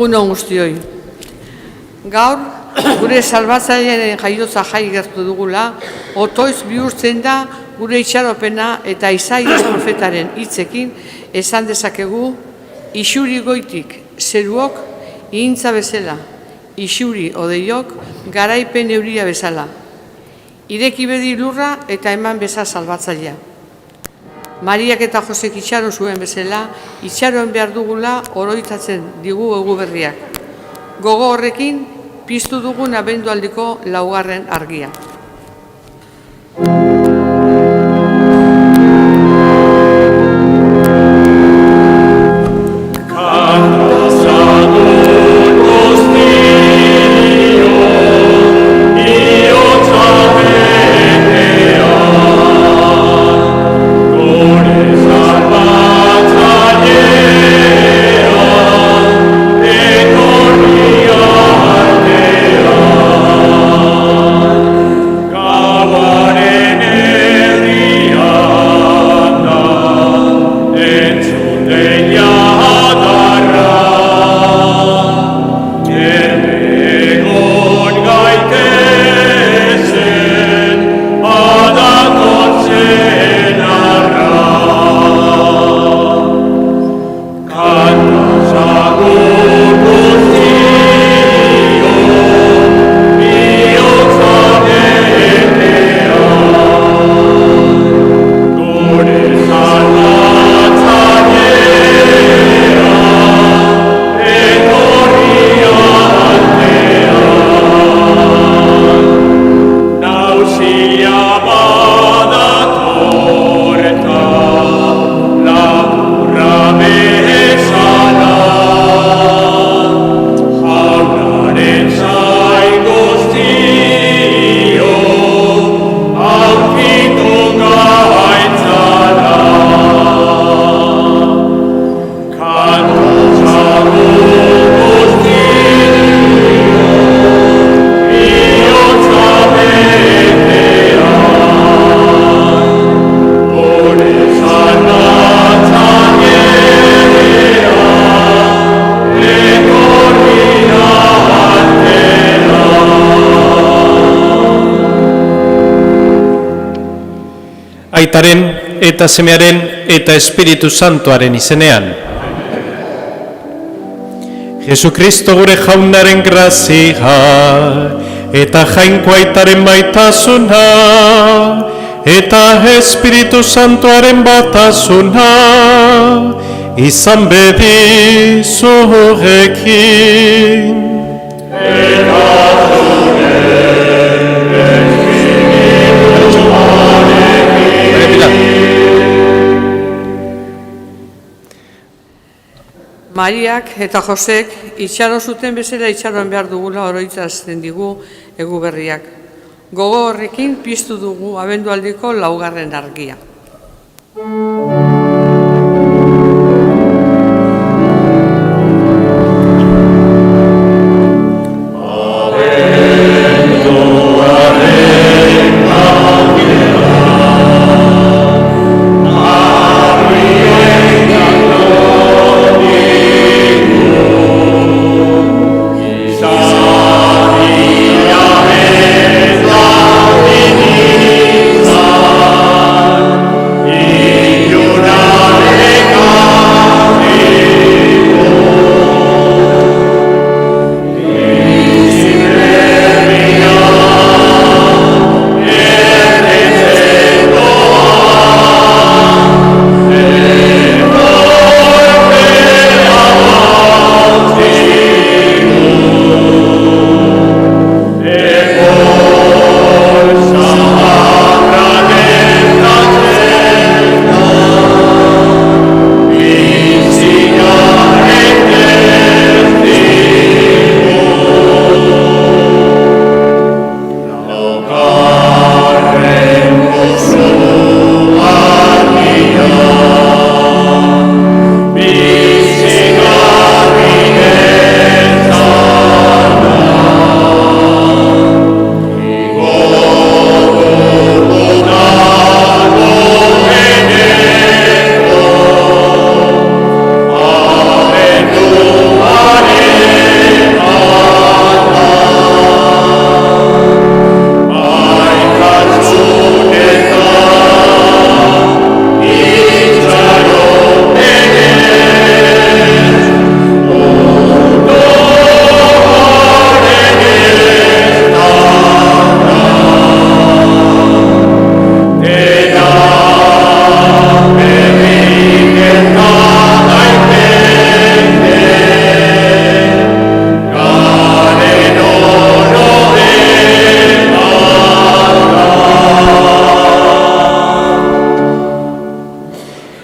Egun on guztioi. Gaur, gure salbatzailearen jaiotza jai gertu dugula, otoiz bihurtzen da gure itxaropena eta Isaias profetaren hitzekin esan dezakegu, isuri goitik zeruok ihintza bezala, isuri odeiok garaipen euria bezala. Ireki bedi lurra eta eman beza salbatzailea. Mariak eta Josek itxaron zuen bezala, itxaron behar dugula oroitzatzen digu egu berriak. Gogo horrekin, piztu dugun abendualdiko laugarren argia. Aitaren eta Semearen eta Espiritu Santuaren izenean. Jesukristo gure jaunaren grazia eta jainko Aitaren maitasuna eta Espiritu Santuaren batasuna izan bedi zurekin. Mariak eta Josek itxaron zuten bezala itxaron behar dugula oroitzazten digu egu berriak. Gogo horrekin piztu dugu abendualdiko laugarren argia. Yeah.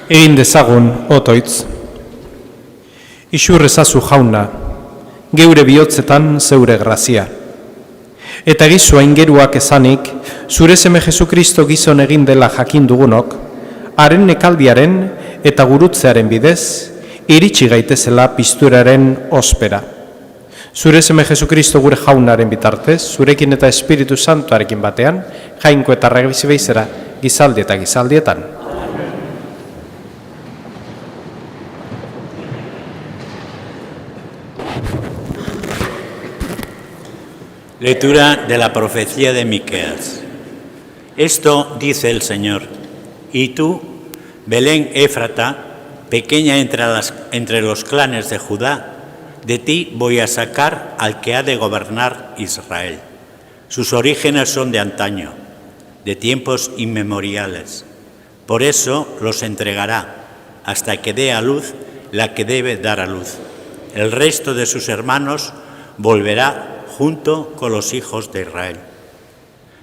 Egin dezagun, otoitz. Ixur ezazu jauna, geure bihotzetan zeure grazia. Eta gizu aingeruak ezanik, zure seme Jesukristo gizon egin dela jakin dugunok, haren nekaldiaren eta gurutzearen bidez, iritsi gaitezela pizturaren ospera. Zure seme Jesukristo gure jaunaren bitartez, zurekin eta Espiritu Santuarekin batean, jainko eta regabizi beizera, gizaldi eta gizaldietan. Lectura de la profecía de Miqueas. Esto dice el Señor: y tú, Belén Éfrata, pequeña entre los clanes de Judá, de ti voy a sacar al que ha de gobernar Israel. Sus orígenes son de antaño, de tiempos inmemoriales. Por eso los entregará, hasta que dé a luz la que debe dar a luz. El resto de sus hermanos volverá junto con los hijos de Israel.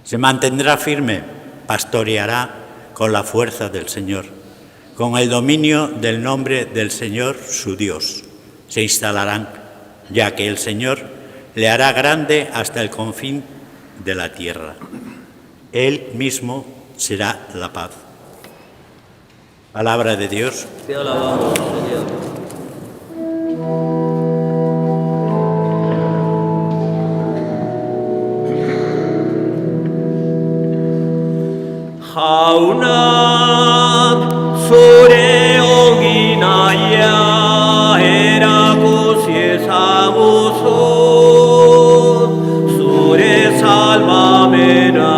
Se mantendrá firme, pastoreará con la fuerza del Señor, con el dominio del nombre del Señor su Dios. Se instalarán, ya que el Señor le hará grande hasta el confín de la tierra. Él mismo será la paz. Palabra de Dios. Te alabamos, Señor. Jaunak zure ongi nahia erakusi ezaguzu, zure salbamena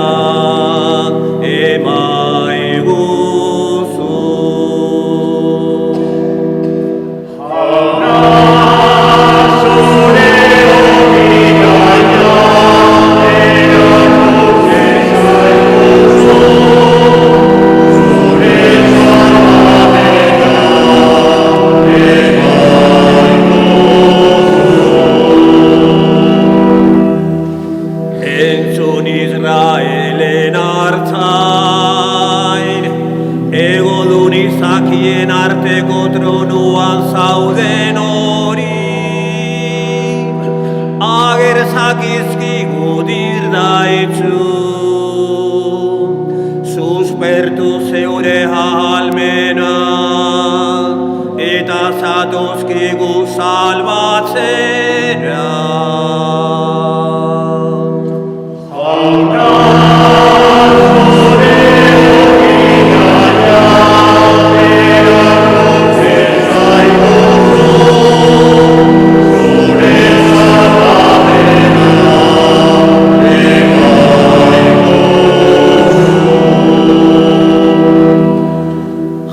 emaiguzu. Jaunak zure ongi nahia erakusi ezaguzu, Israelen hartzain, egodun izakien arteko tronuan zauden hori, ager zakizkigu dirdaitzu, suspertu zeure ahalmena, eta zatozkigu salbatzera.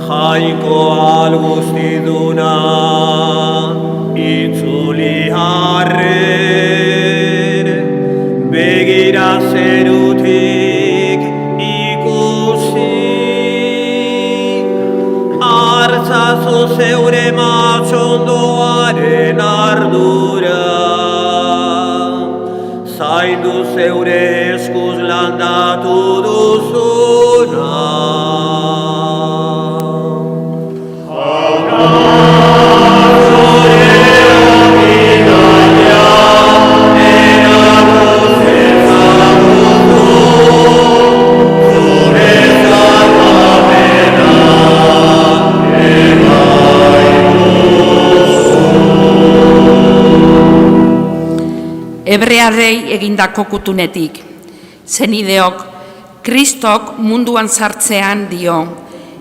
Jainko algustiduna itzuli harren, begira zerutik ikusi, hartzazu zeure matxondoaren ardura, zaindu zeure eskuz landatu duzuna. Hebrearrei egindako kutunetik, zenideok, Kristok munduan sartzean dio,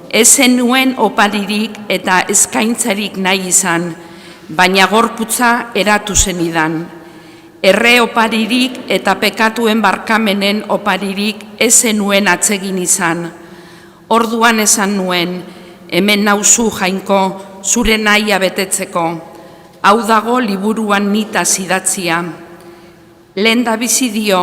ez zenuen oparirik eta eskaintzarik nahi izan, baina gorputza eratu zenidan. Erre oparirik eta pekatuen barkamenen oparirik ez zenuen atsegin izan. Orduan esan nuen, hemen nauzu jainko, zure nahia betetzeko, hau dago liburuan nitaz idatzia. Lehen da bizi dio,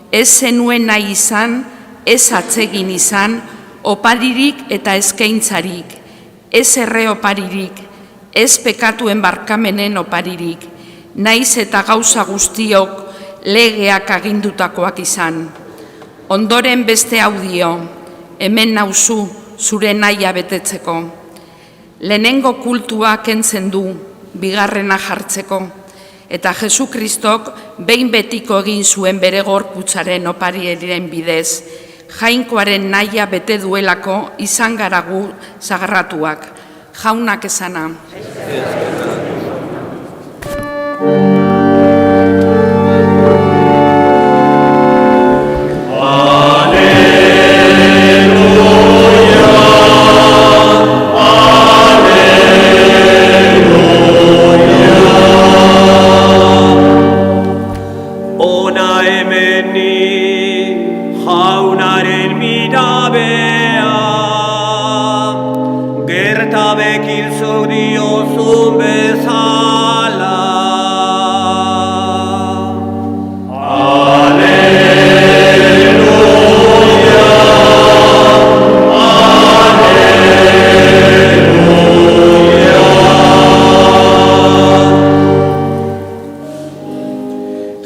ez zenuen nahi izan, ez atsegin izan, oparirik eta eskaintzarik, ez erre oparirik, ez pekatuen barkamenen oparirik, naiz eta gauza guztiok legeak agindutakoak izan. Ondoren beste hau dio, hemen nauzu zure nahia betetzeko. Lehenengo kultua kentzen du, bigarrena jartzeko, eta Jesu Kristok behin betiko egin zuen bere gorputzaren opariaren bidez, jainkoaren nahia bete duelako izan gara gu sagratuak. Jaunak esana.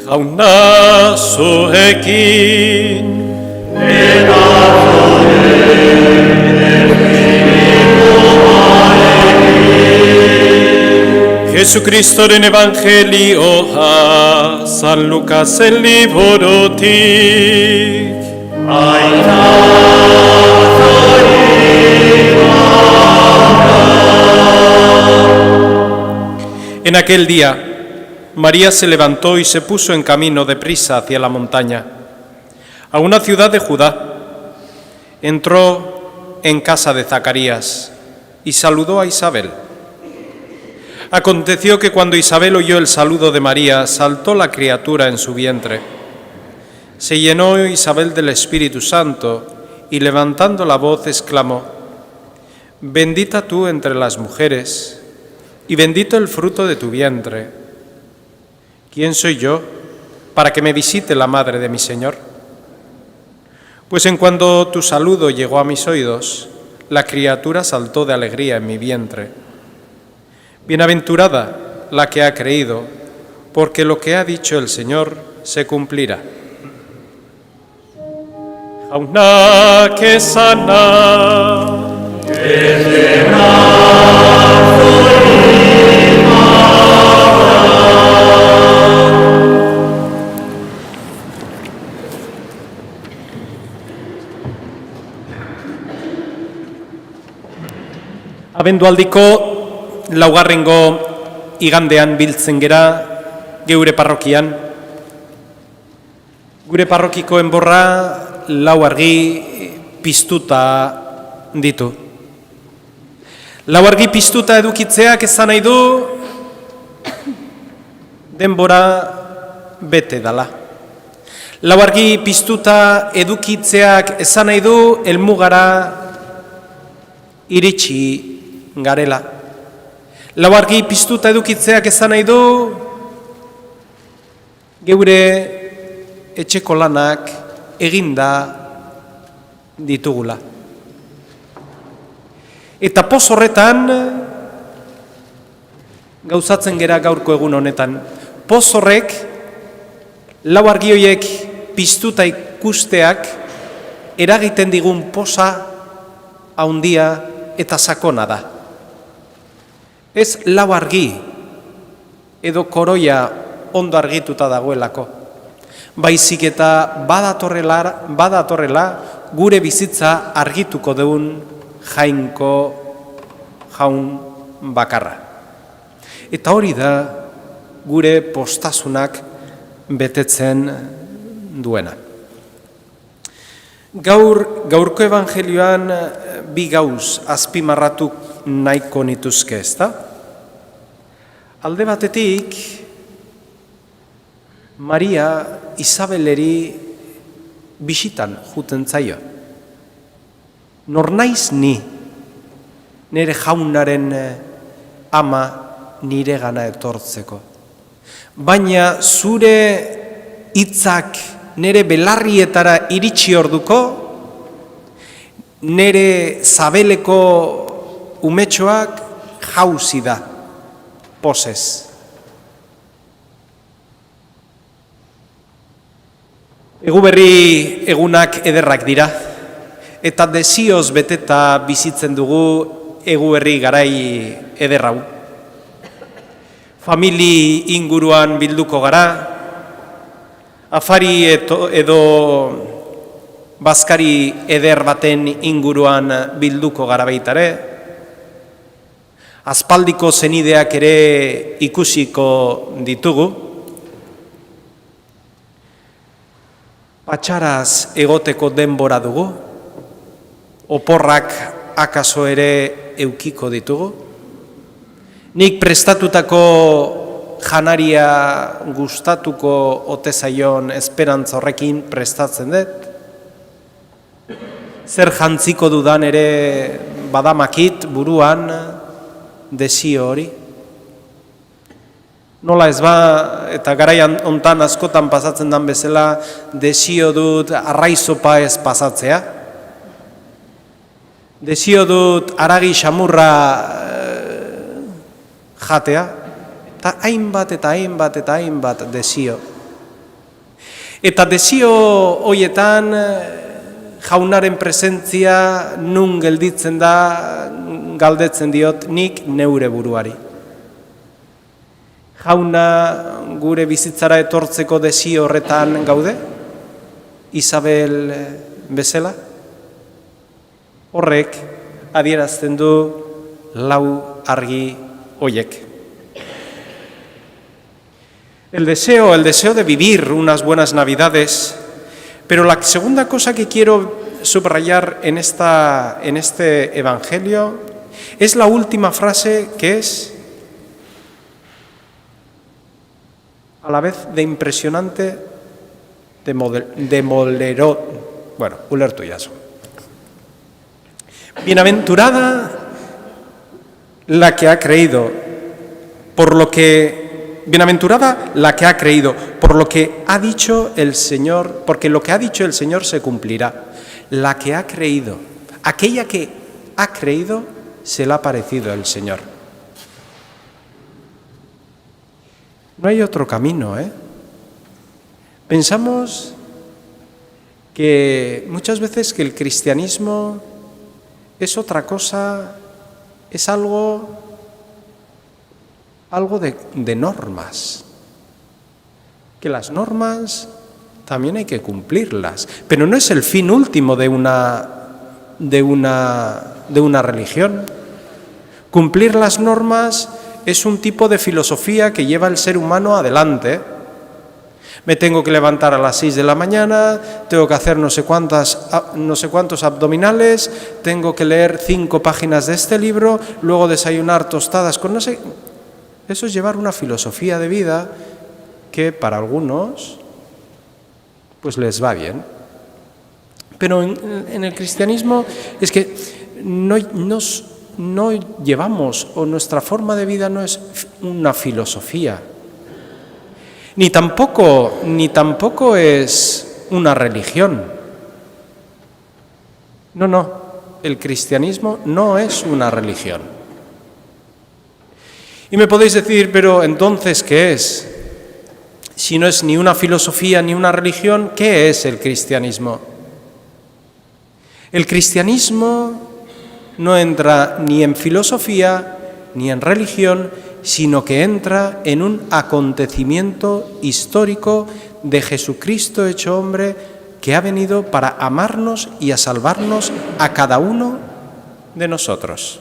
Jauna zuekin eta Jesucristoren evangelioa San Lukasen liburutik. En aquel día, María se levantó y se puso en camino deprisa hacia la montaña, a una ciudad de Judá. Entró en casa de Zacarías y saludó a Isabel. Aconteció que cuando Isabel oyó el saludo de María, saltó la criatura en su vientre. Se llenó Isabel del Espíritu Santo y levantando la voz exclamó: Bendita tú entre las mujeres y bendito el fruto de tu vientre. ¿Quién soy yo para que me visite la madre de mi Señor? Pues en cuanto tu saludo llegó a mis oídos, la criatura saltó de alegría en mi vientre. Bienaventurada la que ha creído, porque lo que ha dicho el Señor se cumplirá. Jauna que sana. Abendualdiko laugarrengo igandean biltzen gera geure parrokian. Gure parrokiko enborra lau argi piztuta ditu. Lau argi piztuta edukitzeak esan nahi du denbora bete dala. Lau argi piztuta edukitzeak esan nahi du helmugara iritsi garela. Lau argi piztuta edukitzeak esan nahi du geure etxeko lanak eginda ditugula. Eta poz horretan gauzatzen gera gaurko egun honetan. Poz horrek, lau argi horiek piztuta ikusteak eragiten digun poza haundia eta sakona da. Ez lau argi edo koroia ondo argituta dagoelako. Baizik eta badatorrela gure bizitza argituko deun jaun bakarra. Eta hori da gure postasunak betetzen duena. Gaurko evangelioan bi gauz azpimarratu nahiko nituzke, ezta? Alde batetik, Maria Isabeleri bisitan juten zaio. Nor naiz ni, nire jaunaren ama nire gana etortzeko. Baina zure hitzak nire belarrietara iritsi orduko, nire zabeleko umetxoak jauzi da, posez. Eguberri egunak ederrak dira, eta desioz beteta bizitzen dugu eguberri garai ederrau. Famili inguruan bilduko gara, afari edo bazkari eder baten inguruan bilduko gara baitare, aspaldiko zenideak ere ikusiko ditugu, patxaraz egoteko denbora dugu, oporrak akaso ere eukiko ditugu, nik prestatutako janaria gustatuko ote zaion esperantza horrekin prestatzen dut, zer jantziko dudan ere badamakit buruan desio hori. Nola ez ba, eta garaian hontan askotan pasatzen dan bezala, desio dut arraizopa ez pasatzea. Desio dut haragi xamurra jatea, eta hainbat desio. Eta desio hoietan jaunaren presentzia nun gelditzen da, galdetzen diot nik neure buruari. Jauna gure bizitzara etortzeko desio horretan gaude? Isabel bezala? Horrek adierazten du lau argi hoiek. El deseo de vivir unas buenas navidades, pero la segunda cosa que quiero subrayar en este evangelio es la última frase, que es a la vez de impresionante, ulertu jaso. Bienaventurada la que ha creído, bienaventurada la que ha creído, por lo que ha dicho el Señor, porque lo que ha dicho el Señor se cumplirá. La que ha creído, aquella que ha creído, se le ha parecido el Señor. No hay otro camino, ¿eh? Pensamos que muchas veces que el cristianismo es otra cosa, es algo de normas. Que las normas también hay que cumplirlas, pero no es el fin último de una religión. Cumplir las normas es un tipo de filosofía que lleva el ser humano adelante. Me tengo que levantar a las 6 de la mañana, tengo que hacer no sé cuántos abdominales, tengo que leer 5 páginas de este libro, luego desayunar tostadas con no sé... Eso es llevar una filosofía de vida que para algunos pues les va bien. Pero en el cristianismo es que no llevamos, o nuestra forma de vida no es una filosofía, ni tampoco es una religión. No, el cristianismo no es una religión. Y me podéis decir, pero entonces, ¿qué es? Si no es ni una filosofía ni una religión, ¿qué es el cristianismo? El cristianismo no entra ni en filosofía ni en religión, sino que entra en un acontecimiento histórico de Jesucristo hecho hombre, que ha venido para amarnos y a salvarnos a cada uno de nosotros.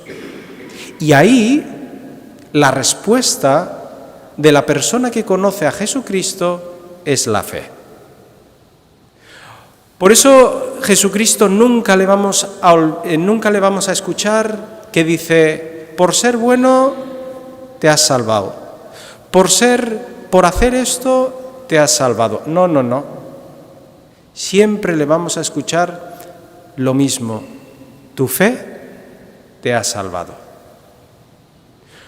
Y ahí la respuesta de la persona que conoce a Jesucristo es la fe. Por eso Jesucristo nunca le vamos a escuchar que dice, por ser bueno te has salvado, por hacer esto te has salvado. No. Siempre le vamos a escuchar lo mismo, tu fe te ha salvado.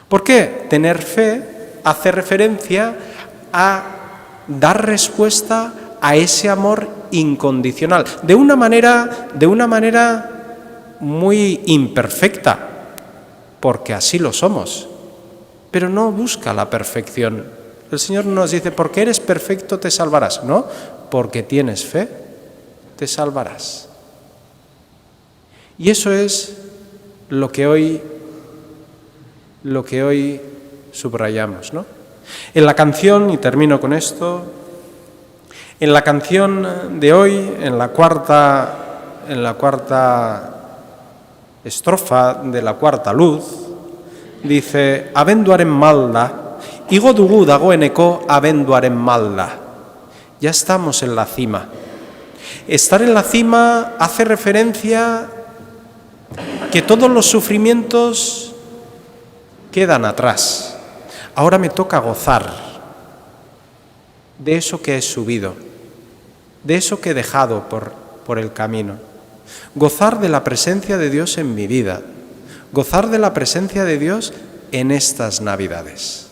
¿Por qué? Tener fe hace referencia a dar respuesta a ese amor incondicional, de una manera muy imperfecta, porque así lo somos, pero no busca la perfección. El Señor nos dice, porque eres perfecto te salvarás, no, porque tienes fe te salvarás. Y eso es lo que hoy lo que hoy subrayamos, ¿no? En la canción, y termino con esto, en la canción de hoy, en la cuarta estrofa de la cuarta luz, dice, abenduaren malda, igo dugu dagoeneko abenduaren malda. Ya estamos en la cima. Estar en la cima hace referencia que todos los sufrimientos quedan atrás. Ahora me toca gozar de eso que he subido, de eso que he dejado por el camino. Gozar de la presencia de Dios en mi vida, gozar de la presencia de Dios en estas Navidades.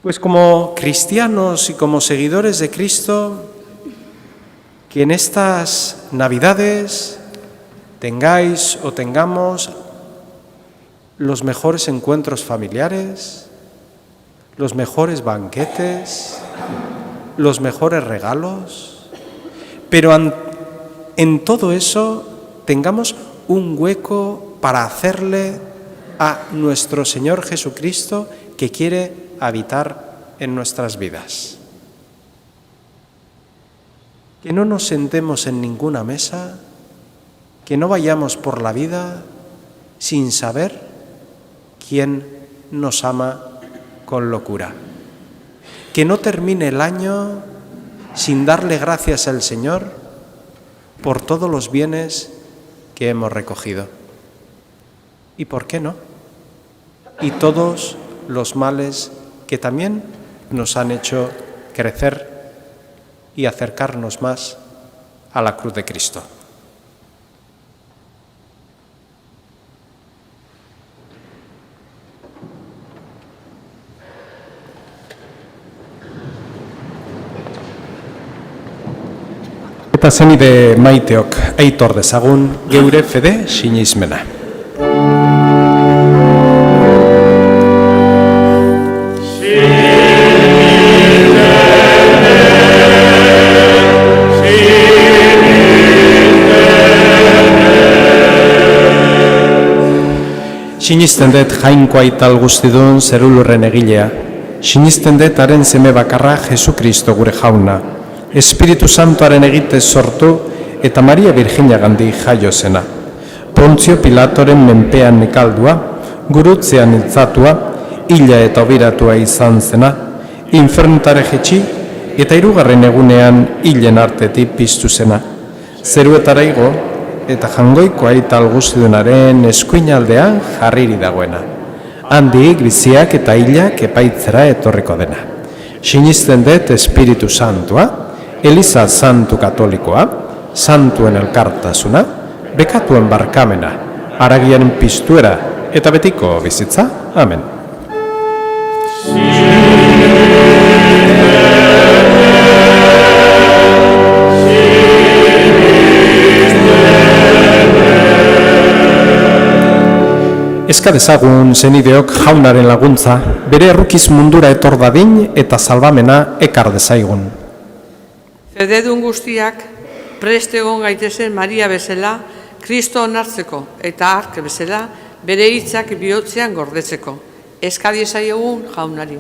Pues como cristianos y como seguidores de Cristo, que en estas Navidades tengáis o tengamos los mejores encuentros familiares, los mejores banquetes, los mejores regalos, pero en todo eso tengamos un hueco para hacerle a nuestro Señor Jesucristo que quiere habitar en nuestras vidas. Que no nos sentemos en ninguna mesa, que no vayamos por la vida sin saber quién nos ama con locura. Que no termine el año sin darle gracias al Señor por todos los bienes que hemos recogido. ¿Y por qué no? Y todos los males que también nos han hecho crecer y acercarnos más a la cruz de Cristo. Eta zenide maiteok aitor dezagun geure fede sinismena. Sinisten dut jainko aital guztidun zerulurren egilea. Sinisten dut haren seme bakarra Jesukristo gure jauna. Espiritu Santoaren egitez sortu eta Maria Virginiagandik jaio zena. Pontzio Pilatoren menpean nekaldua, gurutzean hiltzatua, hila eta obiratua izan zena, infernutara jetxi eta 3. egunean hilen artetik piztu zena. Zeruetara igo eta jangoiko aital guztidunaren eskuinaldean jarriri dagoena. Handik biziak eta hilak epaitzera etorriko dena. Sinisten dut Espiritu Santua, Eliza Santu Katolikoa, Santuen elkartasuna, bekatuen barkamena, haragiaren piztuera eta betiko bizitza. Amen. Eska dezagun zenideok jaunaren laguntza, bere errukiz mundura etor dadin eta salbamena ekar dezaigun. Fededun guztiak prest egon gaitezen Maria bezala, Kristo onartzeko eta ark bezala bere hitzak bihotzean gordetzeko. Eska diezaiogun jaunari.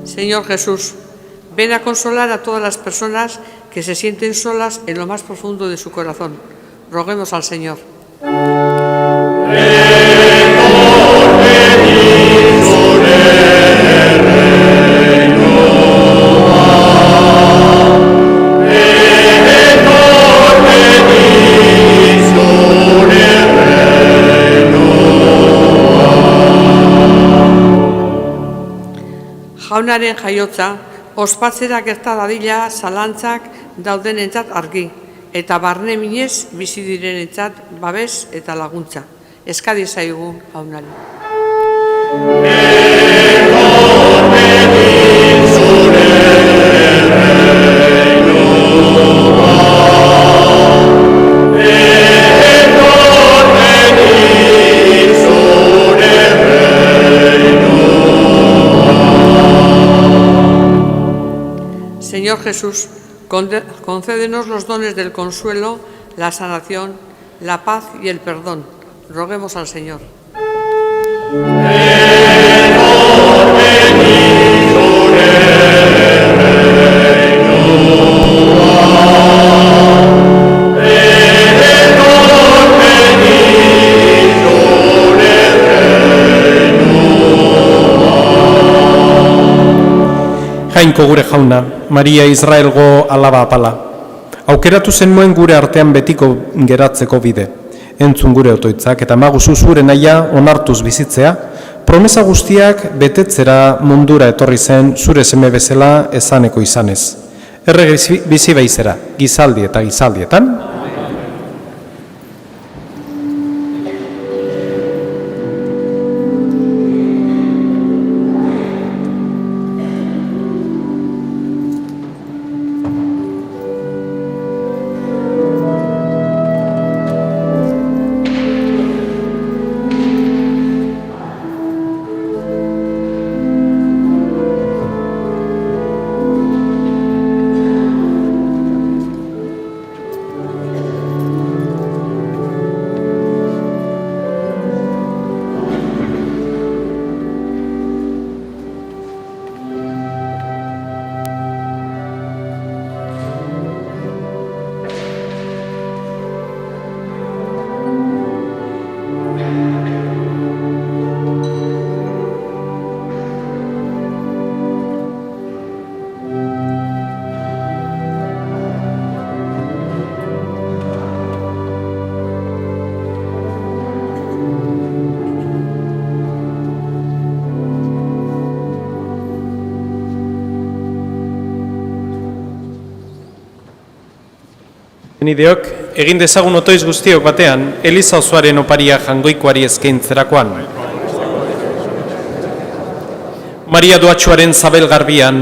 Señor Jesús, ven a consolar a todas las personas que se sienten solas en lo más profundo de su corazón. Roguemos al Señor. Jaunaren jaiotza, ospatzera gerta dadila zalantzak daudenentzat argi, eta barne minez bizi direnentzat babes eta laguntza. Eska diezaiogun jaunari. Etor beti zure erreinu. Señor Jesús, concédenos los dones del consuelo, la sanación, la paz y el perdón. Roguemos al Señor. Jainko gure jauna, Maria Israelgo alaba apala. Aukeratu zenuen gure artean betiko geratzeko bide. Entzun gure otoitzak eta maguzu zure naia onartuz bizitzea, promesa guztiak betetzera mundura etorri zen zure seme bezala ezaneko izanez. Errege bizi baizera, gizaldi eta gizaldietan. Nideok, egin dezagun otoiz guztiok batean, Eliza osoaren oparia jangoikoari eskaintzerakoan. Maria doatxoaren zabel garbian,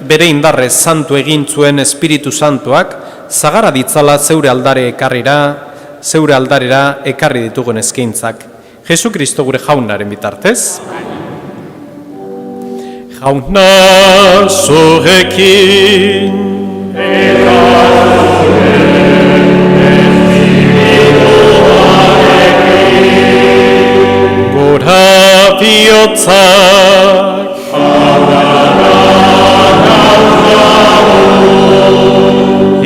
bere indarrez santu egin zuen Espiritu Santuak, zagara ditzala zeure aldarera ekarri ditugun eskaintzak. Jesu Kristo gure jaunaren bitartez. Jauna zurekin, gora bihotzak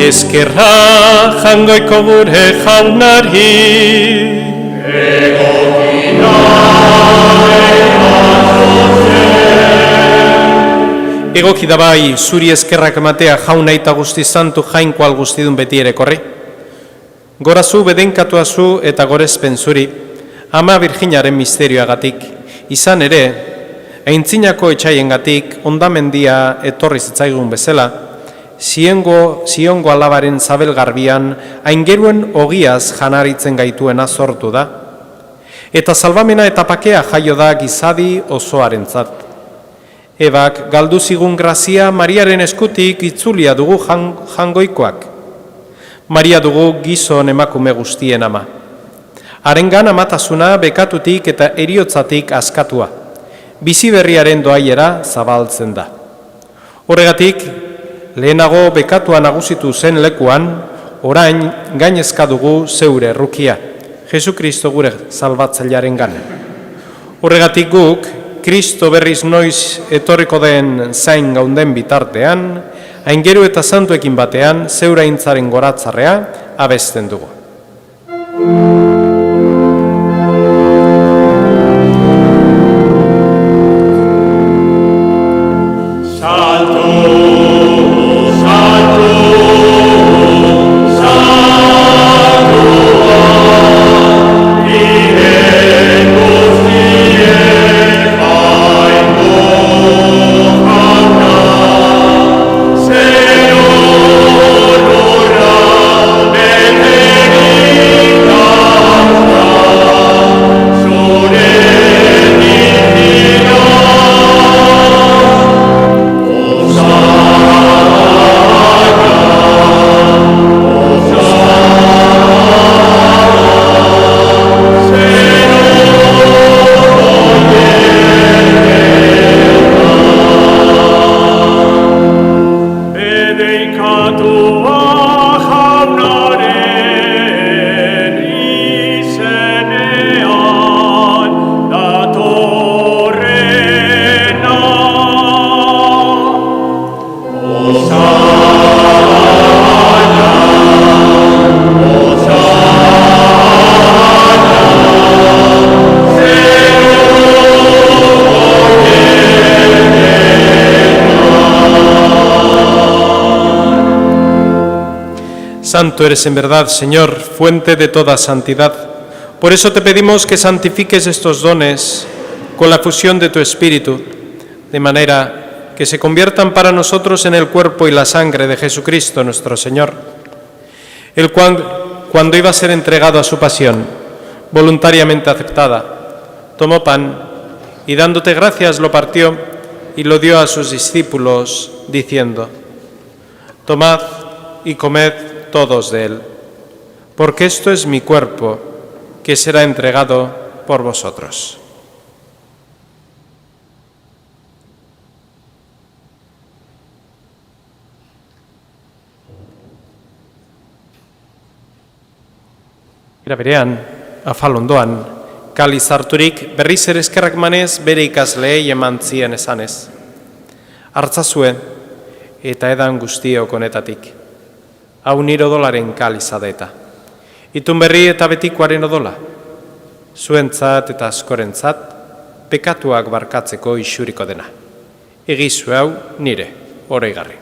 eskerra jangoiko gure jaunari egoki da bai zuri eskerrak ematea jauna eta guzti santu jainkoal guztidun beti ere korri. Gorazu bedenkatuazu eta gorezpen zuri, Ama Virginaren misterioagatik, izan ere, aintzinako etxaiengatik ondamendia etorri zitzaigun bezala, ziongo alabaren zabel garbian, aingeruen ogiaz janaritzen gaituena sortu da, eta salbamena eta pakea jaio da gizadi osoarentzat. Ebak galdu zigun grazia Mariaren eskutik itzulia dugu jangoikoak. Maria dugu gizon emakume guztien ama. Harengan amatasuna bekatutik eta eriotzatik askatua. Bizi berriaren doaiera zabaltzen da. Horregatik, lehenago bekatua nagusitu zen lekuan, orain gainezka dugu zeure errukia, Jesu Kristo gure salbatzailearen gana. Horregatik guk, Kristo berriz noiz etorriko den zain gaunden bitartean, aingeru eta santuekin batean zeuraintzaren goratzarrea abesten dugu. Señor, Santo eres en verdad, Señor, fuente de toda santidad. Por eso te pedimos que santifiques estos dones con la fusión de tu Espíritu, de manera que se conviertan para nosotros en el cuerpo y la sangre de Jesucristo nuestro Señor, el cual, cuando iba a ser entregado a su pasión, voluntariamente aceptada, tomó pan y dándote gracias lo partió y lo dio a sus discípulos, diciendo: tomad y comed todos de él, porque esto es mi cuerpo, que será entregado por vosotros. Era berean, afal ondoan, kaliz harturik berriz ere eskerrak manez bere ikasleei eman zien esanez: hartzazue eta edan guztiok honetatik. Hau nire odolaren kaliza da eta. Itun berri eta betikoaren odola. Zuentzat eta askorentzat, pekatuak barkatzeko isuriko dena. Egizu hau nire, oroigarri.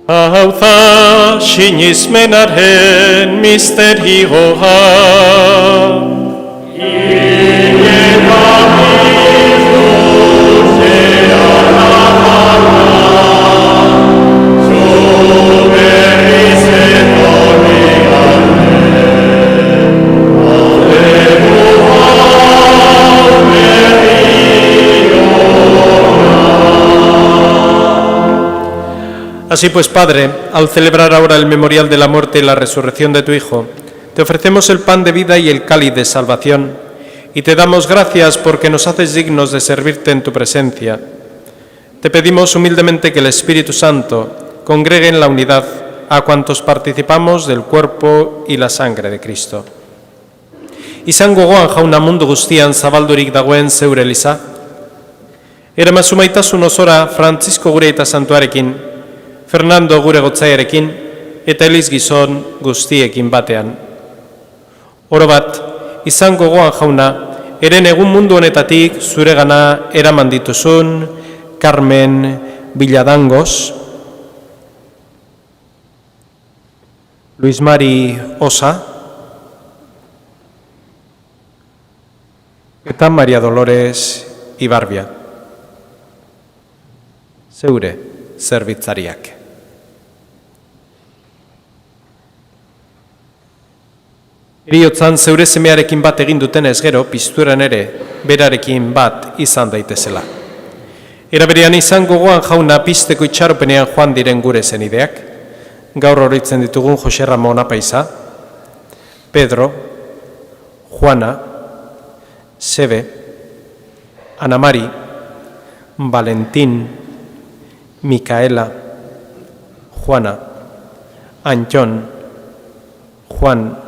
Hau da sinismenaren misterioa. Así pues, Padre, al celebrar ahora el memorial de la muerte y la resurrección de tu Hijo, te ofrecemos el pan de vida y el cáliz de salvación, y te damos gracias porque nos haces dignos de servirte en tu presencia. Te pedimos humildemente que el Espíritu Santo congregue en la unidad a cuantos participamos del cuerpo y la sangre de Cristo. Izan gogoan jauna mundu guztian zabaldurik dagoen zeure eliza, eramazu maitasun osora Francisco gure eta santuarekin, Fernando gure gotzaiarekin eta Eliz gizon guztiekin batean. Oro bat, izan gogoan jauna, eren egun mundu honetatik zuregana eraman dituzun Carmen Villadangos, Luis Mari Osa eta Maria Dolores Ibarbia, zeure zerbitzariak. Heriotzan zeure semearekin bat egin duten ez gero, pizturan ere berarekin bat izan daitezela. Era berean izan gogoan jauna pizteko itxaropenean joan diren gure zenideak, gaur horitzen ditugun Jose Ramon Apaiza, Pedro, Juana, Sebe, Ana Mari, Valentín, Micaela, Juana, Antxon, Juan,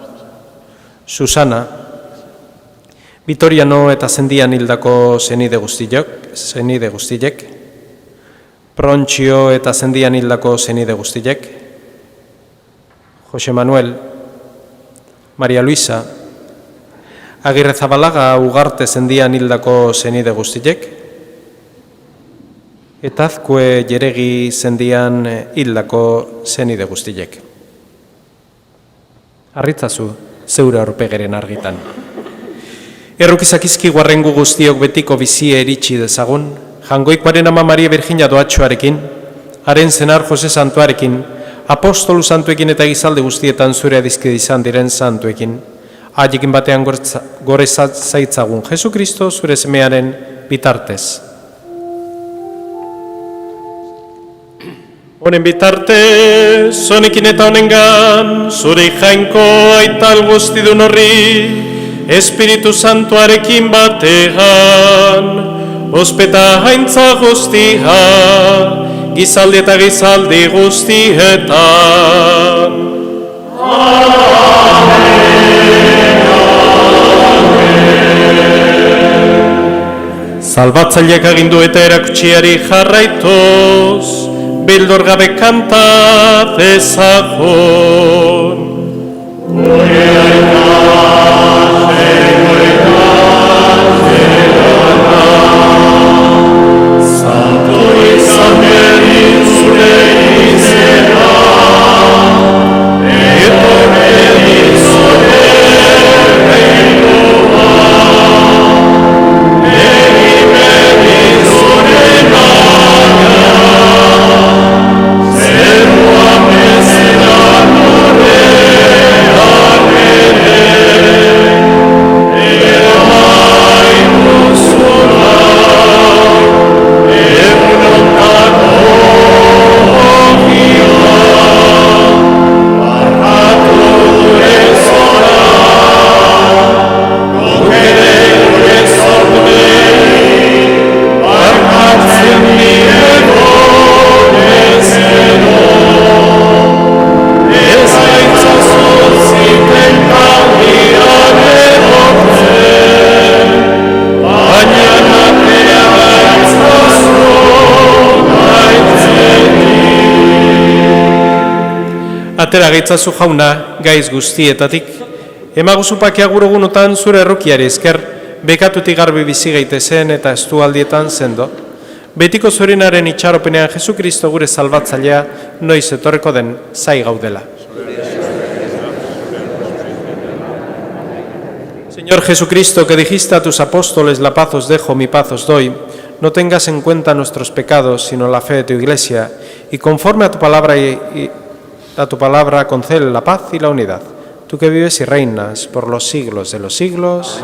Susana, Vitoriano eta zendian hildako zenide guztiek, Prontxio eta zendian hildako zenide guztiek, Jose Manuel, Maria Luisa, Agirre Zabalaga Ugarte zendian hildako zenide guztiek, eta Azkue Jeregi zendian hildako zenide guztiek. Arritzazu zeure aurpegeren argitan. Errukizakizki guarrengu guztiok betiko bizie eritsi dezagun, Jangoikoaren ama Maria Virginia Doatxoarekin, haren zenar Jose Santuarekin, apostolu santuekin eta gizalde guztietan zure adizkide izan diren santuekin, haiekin batean gore zaitzagun Jesu Kristo zure semearen bitartez. Honen bitartez, honekin eta honengan, zure jainko aital guztidun horri, Espiritu Santuarekin batean, ospeta haintza guztia, gizaldi eta gizaldi guztietan. Salbatzaileak agindu eta erakutsiari jarraituz, bildor gabe kanta dezagun. Atera gaitzazu jauna, gaiz guztietatik. Emaguzu pakia gurugunotan zure errukiari esker, bekatutik garbi bizi gaitezen eta estualdietan sendo. Betiko zurinaren itxaropenean Jesukristo gure salbatzailea noiz etorreko den zai gaudela. Señor Jesucristo, que dijiste a tus apóstoles, la paz os dejo, mi paz os doy, no tengas en cuenta nuestros pecados, sino la fe de tu Iglesia, y conforme a tu palabra concede la paz y la unidad. Tú que vives y reinas por los siglos de los siglos.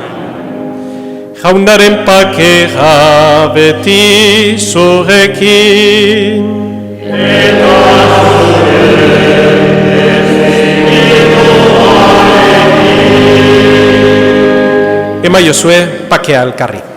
Jaunaren pakea beti zurekin. Emaiozue pakea elkarri.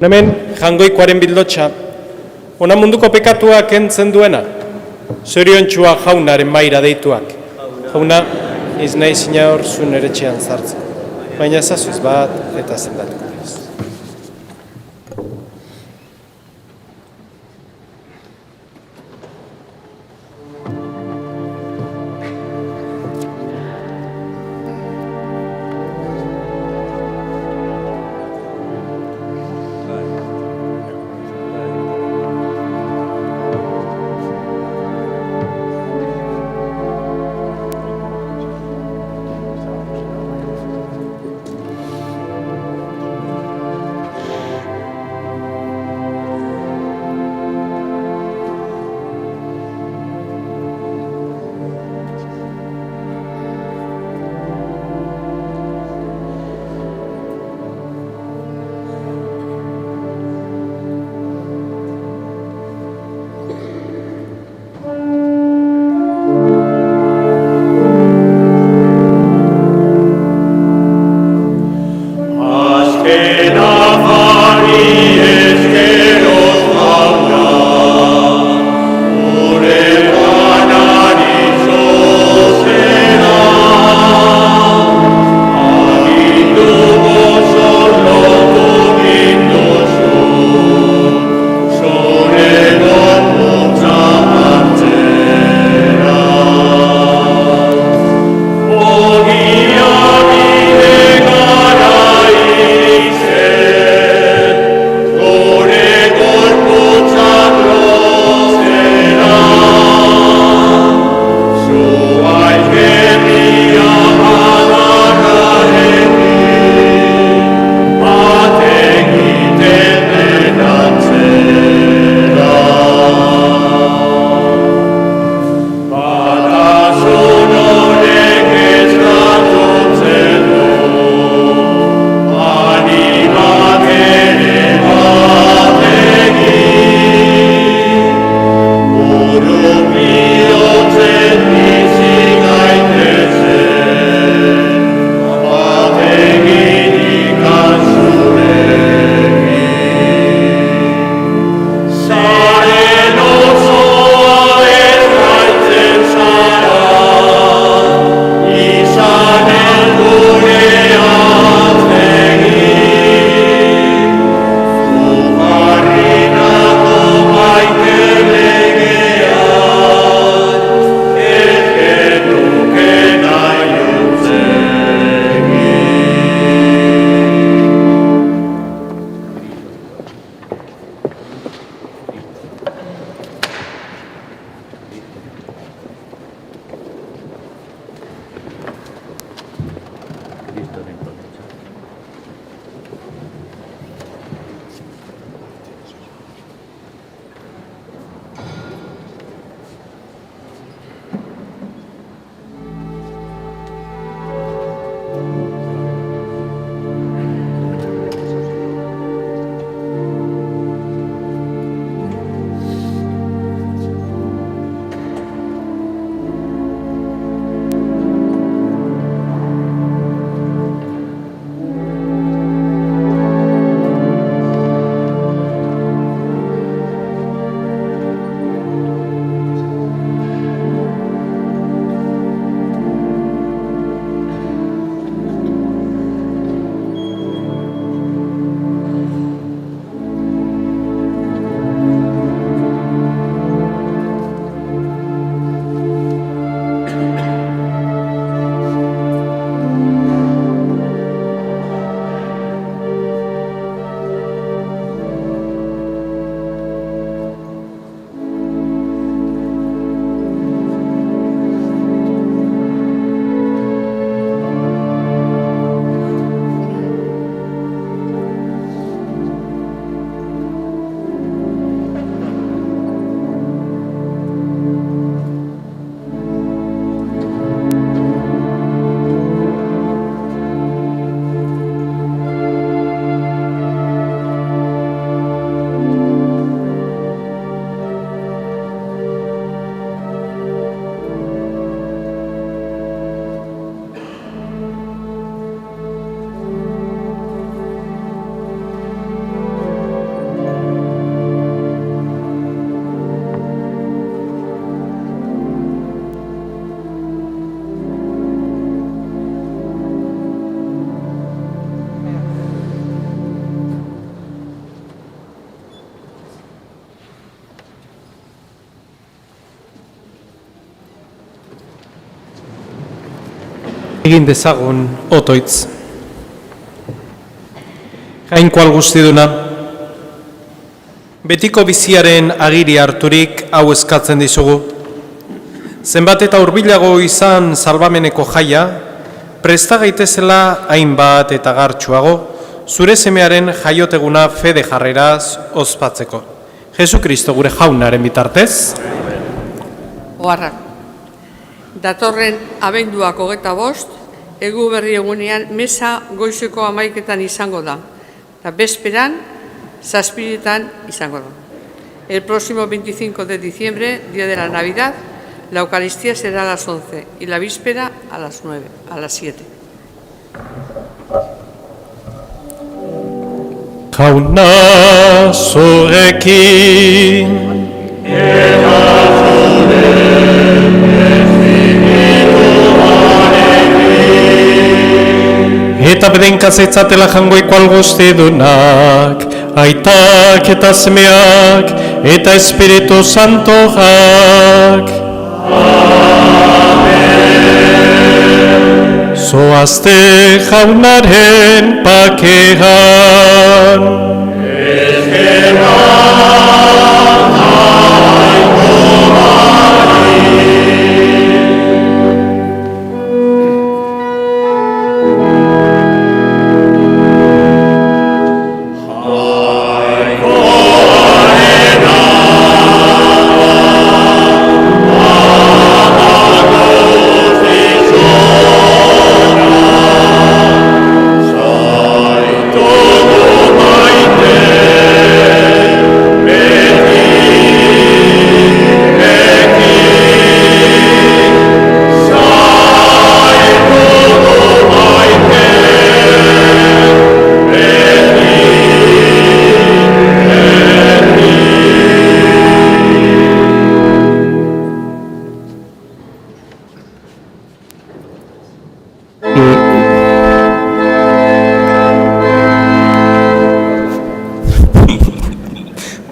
Hemen jangoikoaren bildotxa, ona munduko pekatua kentzen duena, zoriontxua jaunaren maira deituak. Jauna, ez nahi zina hor zuen eretxean zartzen, baina zazuz bat eta zendatuko. Egin dezagun otoitz. Jainkoal guztiduna, betiko biziaren agiri harturik hau eskatzen dizugu. Zenbat eta hurbilago izan salbameneko jaia, presta gaitezela hainbat eta gartxuago, zure semearen jaioteguna fede jarreraz ospatzeko. Jesu Kristo gure jaunaren bitartez. Oharra. Datorren abenduak 25, egu berri egunean mesa goizeko 11etan izango da. Eta bezperan, 7etan izango da. El próximo 25 de diciembre, día de la Navidad, la Eucaristía será a las 11 y la víspera a las 9, a las 7. Jauna zurekin eta bedenkaz eitzatela jangoiko algoztedunak, aitak eta semeak eta Espiritu Santoak. Zoazte jaunaren pakean.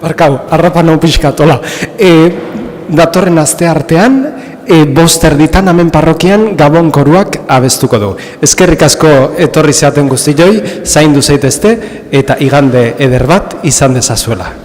Barkau, harrapa non pixkatola. Datorren aste artean, 5:00 hemen parrokian Gabon koruak abestuko du. Eskerrik asko etorri zeaten guztioi, zaindu zaitezte eta igande eder bat izan dezazuela.